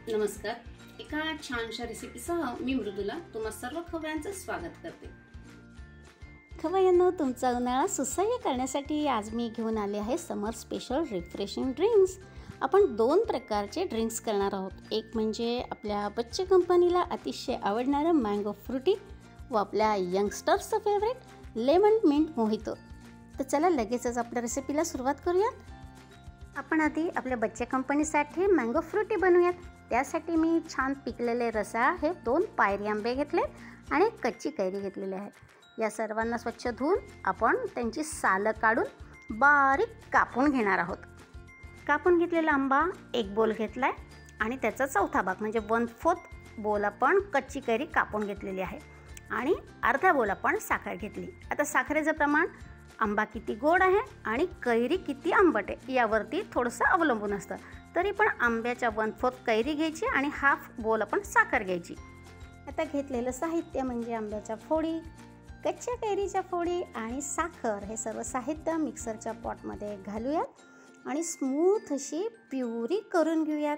नमस्कार. एका छानशा रेसिपीसह मी मृदुला तुम्हा सर्व खवयांचं स्वागत करते. खवयांनो, तुमचा उन्हाळा सुसह्य करण्यासाठी आज मी घेऊन आले आहे समर स्पेशल रिफ्रेशिंग ड्रिंक्स. आपण दोन प्रकारचे ड्रिंक्स करणार आहोत. एक म्हणजे आपल्या बच्चे कंपनीला अतिशय आवडणारं मँगो फ्रुटी व आपल्या यंगस्टर्सचं फेवरेट लेमन मिंट मोहितो. तर चला लगेचच आपल्या रेसिपीला सुरुवात करूयात. आपण आधी आपल्या बच्चे कंपनीसाठी मँगो फ्रुटी बनवूयात. त्यासाठी मी छान पिकलेले रसाळ हे 2 पायरी आंबे घेतले आणि कच्ची कैरी घेतलेली आहे. या सर्वांना स्वच्छ धुवून आपण त्यांची सालं काढून बारीक कापून घेणार आहोत. कापून घेतलेला आंबा एक बोल घेतला आहे आणि त्याचा चौथा भाग म्हणजे 1/4 बोल आपण कच्ची कैरी कापून घेतलेली आहे आणि अर्धा बोल आपण साखर घेतली. आता साखरेचं प्रमाण आंबा किती गोड आहे आणि कैरी किती आंबट आहे यावरती थोडंसं अवलंबून असतं. तरी पण आंब्याच्या 1/4 कैरी घ्यायची आणि हाफ बोल आपण साखर घ्यायची. आता घेतलेलं साहित्य म्हणजे आंब्याच्या फोडी, कच्च्या कैरीच्या फोडी आणि साखर हे सर्व साहित्य मिक्सरच्या पॉटमध्ये घालूयात आणि स्मूथ अशी प्युरी करून घेऊयात.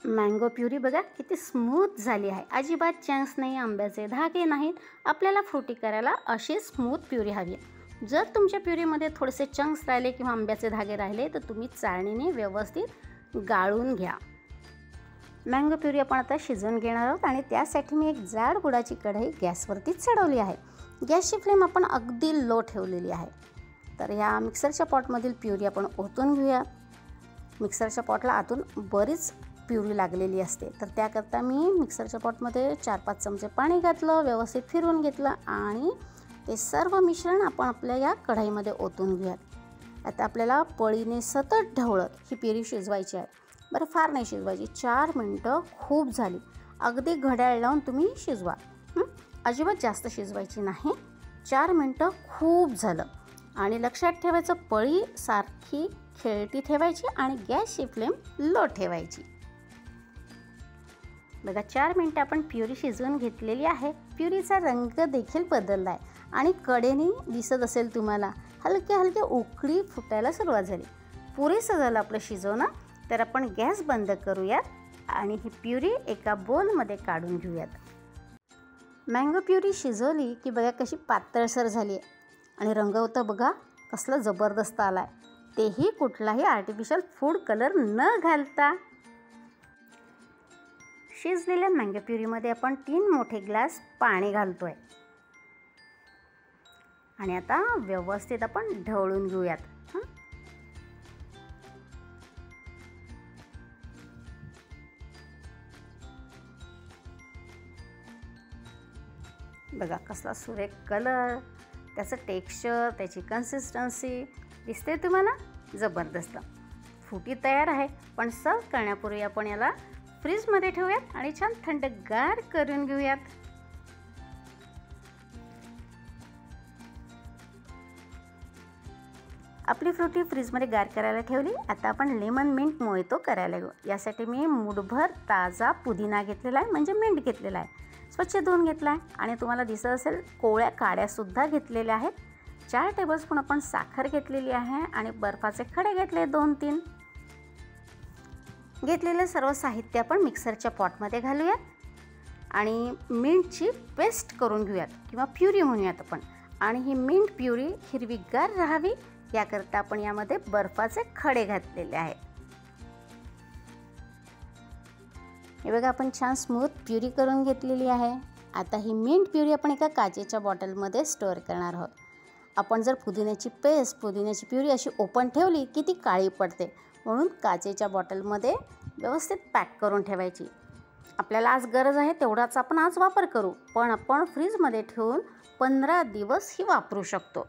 मँगो प्युरी बघा किती स्मूथ झाली आहे. अजिबात चंक्स नाही, आंब्याचे धागे नाहीत. आपल्याला फ्रुटी करायला अशी स्मूथ प्युरी हवी आहे. जर तुमच्या प्युरीमध्ये थोडेसे चंक्स राहिले किंवा आंब्याचे धागे राहिले तर तुम्ही चाळणीने व्यवस्थित गाळून घ्या. मँगो प्युरी आपण आता शिजवून घेणार आहोत आणि त्यासाठी मी एक जाड गुळाची कढई गॅसवरती चढवली आहे. गॅसची फ्लेम आपण अगदी लो ठेवलेली आहे. तर या मिक्सरच्या पॉटमधील प्युरी आपण ओतून घेऊया. मिक्सरच्या पॉटला आतून बरीच प्युरी लागलेली असते, तर त्याकरता मी मिक्सरच्या पॉटमध्ये 4-5 चमचे पाणी घातलं, व्यवस्थित फिरवून घेतलं आणि ते सर्व मिश्रण आपण आपल्या या कढईमध्ये ओतून घेऊयात. आता आपल्याला पळीने सतत ढवळत ही प्युरी शिजवायची आहे. बरं, फार नाही शिजवायची, 4 मिनटं खूप झाली. अगदी घड्याळ लावून तुम्ही शिजवा, अजिबात जास्त शिजवायची नाही. 4 मिनटं खूप झालं. आणि लक्षात ठेवायचं, पळी सारखी खेळती ठेवायची आणि गॅसची फ्लेम लो ठेवायची. बघा, 4 मिनटं आपण प्युरी शिजवून घेतलेली आहे. प्युरीचा रंग देखील बदलला आहे आणि कडेने दिसत असेल तुम्हाला हलक्या हलक्या उकळी फुटायला सुरुवात झाली. पुरेसं झालं आपलं शिजवणं. तर आपण गॅस बंद करूयात आणि ही प्युरी एका बोलमध्ये काढून घेऊयात. मँगो प्युरी शिजवली की बघा कशी पातळसर झाली आहे आणि रंग होता बघा कसला जबरदस्त आला आहे, तेही कुठलाही आर्टिफिशियल फूड कलर न घालता. शिजलेल्या मँगो प्युरीमध्ये आपण 3 मोठे ग्लास पाणी घालतोय आणि आता व्यवस्थित आपण ढवळून घेऊयात. बघा कसला सुरेख कलर, त्याचं टेक्स्चर, त्याची कन्सिस्टन्सी दिसते तुम्हाला, जबरदस्त. फ्रुटी तयार आहे, पण सर्व करण्यापूर्वी आपण याला फ्रीजमध्ये ठेवूयात आणि छान थंडगार करून घेऊयात. आपली फ्रुटी फ्रीजमध्ये गार करायला ठेवली. आता आपण लेमन मिंट मोहितो करायला घेऊ. यासाठी मी मूठभर ताजा पुदिना घेतलेला आहे, म्हणजे मिंट घेतलेला आहे. स्वच्छ धुवून घेतला आहे आणि तुम्हाला दिसत असेल कोवळ्या काड्यासुद्धा घेतलेल्या आहेत. 4 टेबलस्पून आपण साखर घेतलेली आहे आणि बर्फाचे खडे घेतले 2-3. घेतलेलं सर्व साहित्य आपण मिक्सरच्या पॉटमध्ये घालूयात आणि मिंटची पेस्ट करून घेऊयात किंवा प्युरी म्हणूयात आपण. आणि ही मिंट प्युरी हिरवीगार राहावी याकरता आपण यामध्ये बर्फाचे खडे घातलेले आहेत. हे बघा, आपण छान स्मूथ प्युरी करून घेतलेली आहे. आता ही मिंट प्युरी आपण एका काचेच्या बॉटलमध्ये स्टोअर करणार आहोत. आपण जर पुदिन्याची प्युरी अशी ओपन ठेवली की ती काळी पडते, म्हणून काचेच्या बॉटलमध्ये व्यवस्थित पॅक करून ठेवायची. आपल्याला आज गरज आहे तेवढाच आपण आज वापर करू, पण आपण फ्रीजमध्ये ठेवून 15 दिवस ही वापरू शकतो.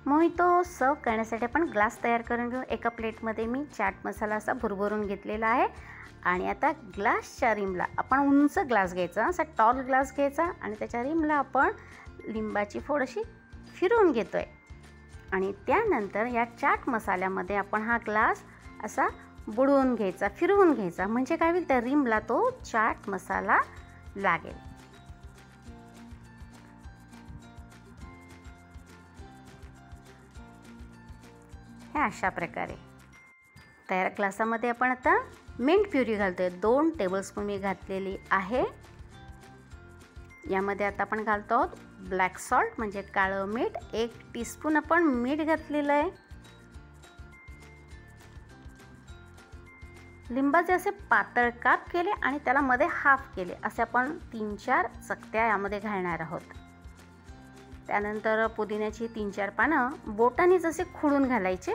मोहितो सर्व करण्यासाठी आपण ग्लास तयार करून घेऊ. एका प्लेटमध्ये मी चाट मसाला असा भरभरून घेतलेला आहे आणि आता ग्लासच्या रिमला आपण उंच ग्लास घ्यायचा, असा टॉल ग्लास घ्यायचा आणि त्याच्या रिमला आपण लिंबाची फोड अशी फिरवून घेतो आहे आणि त्यानंतर या चाट मसाल्यामध्ये आपण हा ग्लास असा बुडवून घ्यायचा, फिरवून घ्यायचा, म्हणजे काय होईल, त्या रिमला तो चाट मसाला लागेल. हे अशा प्रकारे. तयार ग्लासामध्ये आपण आता मिंट प्युरी घालतोय. 2 टेबलस्पून मी घातलेली आहे. यामध्ये आता आपण घालतो आहोत ब्लॅक सॉल्ट म्हणजे काळं मीठ. 1 टीस्पून आपण मीठ घातलेलं आहे. लिंबाचे असे पातळ काप केले आणि त्याला मध्ये हाफ केले. असे आपण 3-4 चकत्या यामध्ये घालणार आहोत. त्यानंतर पुदिन्याची 3-4 पानं बोटाने जसे खुडून घालायचे.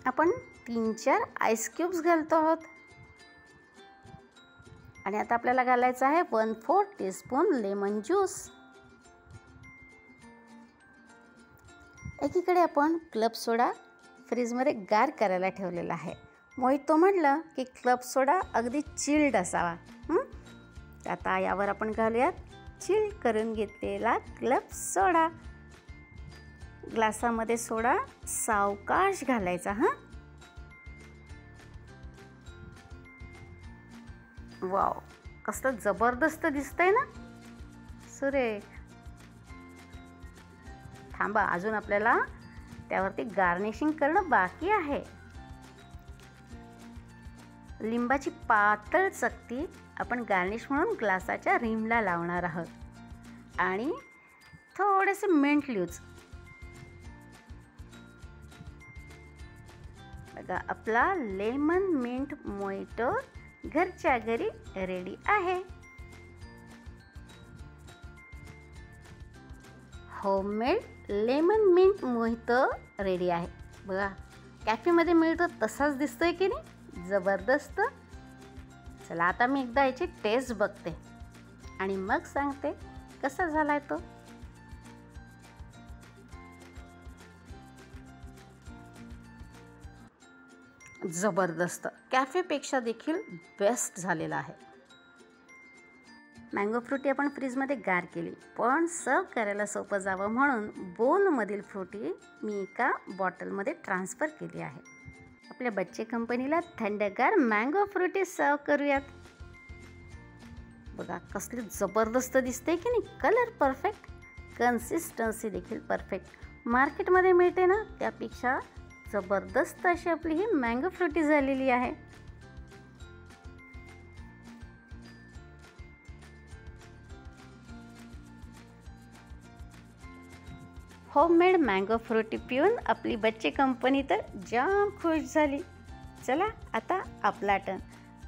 आपण 3-4 आईस क्यूब्स घालतो आहोत. आणि आता आपल्याला घालायचं आहे 1/4 टीस्पून लेमन ज्यूस. एकीकडे आपण क्लब सोडा फ्रीजमध्ये गार करायला ठेवलेला आहे. मोहितो म्हटलं की क्लब सोडा अगदी चिल्ड असावा. आता यावर आपण घालूयात चिल्ड करून घेतलेला क्लब सोडा. ग्लासामध्ये सोडा सावकाश घालायचा. वाव, कसं जबरदस्त दिसतंय ना, सुरेख. थांबा, अजून आपल्याला त्यावरती गार्निशिंग करणं बाकी आहे. लिंबाची पातळ चकती आपण गार्निश म्हणून ग्लासाच्या रिमला लावणार आहोत आणि थोडेसे मिंट लीव्हज. बघा, आपला लेमन मिंट मोहितो घरच्या घरी रेडी आहे. Homemade lemon mint mojito ready आहे. बघा, कॅफेमध्ये मिळतो तसाच दिसतोय की नाही, जबरदस्त. चला, आता मी एकदा याची टेस्ट बघते आणि मग सांगते कसा झालाय तो. जबरदस्त, कॅफेपेक्षा देखील बेस्ट झालेला आहे. मँगो फ्रुटी आपण फ्रीजमध्ये गार केली, पण सर्व करायला सोपं जावं म्हणून बोलमधील फ्रुटी मी एका बॉटलमध्ये ट्रान्सफर केली आहे. आपल्या बच्चे कंपनीला थंडगार मँगो फ्रुटी सर्व करूयात. बघा, कसली जबरदस्त दिसते की नाही. कलर परफेक्ट, कन्सिस्टन्सी देखील परफेक्ट. मार्केटमध्ये मिळते ना त्यापेक्षा जबरदस्त अशी आपली ही मँगो फ्रुटी झालेली आहे. होममेड मँगो फ्रुटी पिऊन आपली बच्चे कंपनी तर जाम खुश झाली. चला, आता आपला टर्न.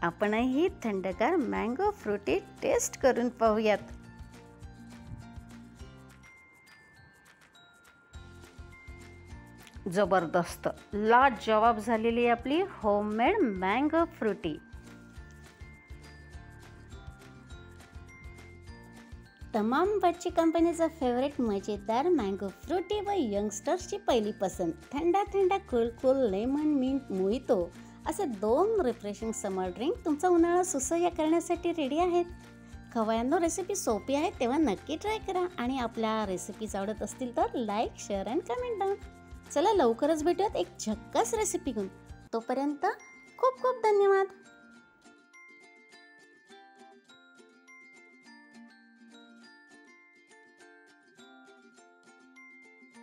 आपणही थंडगार मँगो फ्रुटी टेस्ट करून पाहूयात. जबरदस्त, लाजवाब झालेली आपली होममेड मँगो फ्रुटी. तमाम बच्चे कंपनीचा फेवरेट मजेदार मँगो फ्रुटी व यंगस्टर्सची पहिली पसंत थंडा थंडा कूल लेमन मिंट मोहितो असे 2 रिफ्रेशिंग समर ड्रिंक तुमचा उन्हाळा सुसह्य करण्यासाठी रेडी आहेत. खवय्यांनो, रेसिपी सोपी आहे तेव्हा नक्की ट्राय करा आणि आपल्या रेसिपीज आवडत असतील तर like, share and comment down. चला, लवकरच भेटूयात एक झक्कास रेसिपी घेऊन. तोपर्यंत खूप खूप धन्यवाद.